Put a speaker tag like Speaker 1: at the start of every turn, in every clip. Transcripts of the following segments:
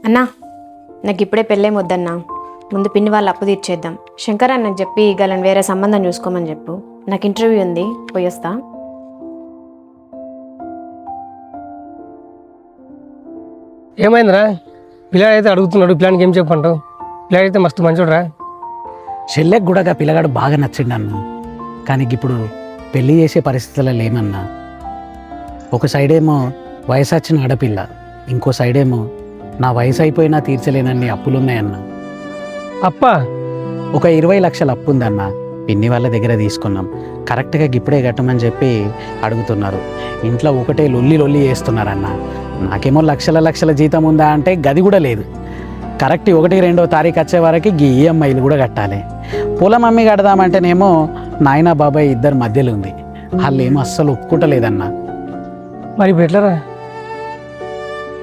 Speaker 1: అన్నా నాకు ఇప్పుడే పెళ్ళేమొద్దన్నా, ముందు పిన్ని వాళ్ళు అప్పు తీర్చేద్దాం. శంకర్ అన్నకు చెప్పి గలను వేరే సంబంధం చూసుకోమని చెప్పు. నాకు ఇంటర్వ్యూ ఉంది, పోయొస్తా.
Speaker 2: ఏమైందిరా? పిల్లాడైతే అడుగుతున్నాడు, పిల్లానికి ఏం చెప్పంటావు? పిల్లాడైతే మస్తు మంచోడురా.
Speaker 3: చెల్లెకి కూడా పిల్లగాడు బాగా నచ్చిండు అన్న. కానీ ఇప్పుడు పెళ్లి చేసే పరిస్థితుల్లో లేమన్నా. ఒక సైడ్ ఏమో వయసు వచ్చిన ఆడపిల్ల, ఇంకో సైడ్ ఏమో నా వయసు అయిపోయినా తీర్చలేనన్ని అప్పులున్నాయన్న.
Speaker 2: అప్ప
Speaker 3: ఒక 20 లక్షల అప్పు ఉందన్న. పిన్ని వాళ్ళ దగ్గర తీసుకున్నాం. కరెక్ట్గా ఇప్పుడే కట్టమని చెప్పి అడుగుతున్నారు. ఇంట్లో ఒకటే లొల్లి చేస్తున్నారన్న. నాకేమో లక్షల జీతం ఉందా అంటే గది కూడా లేదు. కరెక్ట్ 1-2వ తారీఖు వచ్చే వరకు ఈఎంఐలు కూడా కట్టాలి. పొలం అమ్మి కడదామంటేనేమో నాయన బాబాయ్ ఇద్దరు మధ్యలో ఉంది. వాళ్ళు ఏమో అస్సలు ఒప్పుకుంటలేదన్న.
Speaker 2: మరి ఇప్పుడు ఎట్లరా?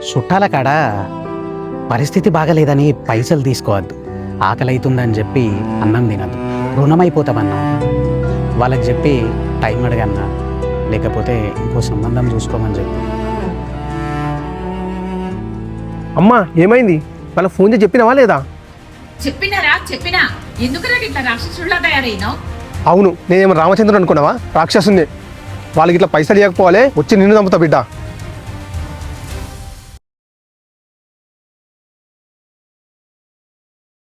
Speaker 3: చుట్టాల కాడ పరిస్థితి బాగలేదని పైసలు తీసుకోవద్దు, ఆకలి అవుతుందని చెప్పి అన్నం తినద్దు, రుణమైపోతామన్నా. వాళ్ళకి చెప్పి టైం అడగన్నా, లేకపోతే ఇంకో సంబంధం చూసుకోమని చెప్పి.
Speaker 4: అమ్మా ఏమైంది? వాళ్ళ ఫోన్ చేసి చెప్పినావా లేదా?
Speaker 5: చెప్పినా ఎందుకు ఇట్లా రాక్షసుల్లా తయారైనావు?
Speaker 4: అవును, నేనేమో రామచంద్రుడు అనుకున్నావా? రాక్షసుని. వాళ్ళకి ఇట్లా పైసలు ఇవ్వకపోవాలి, వచ్చి నిన్ను చంపుతా బిడ్డ.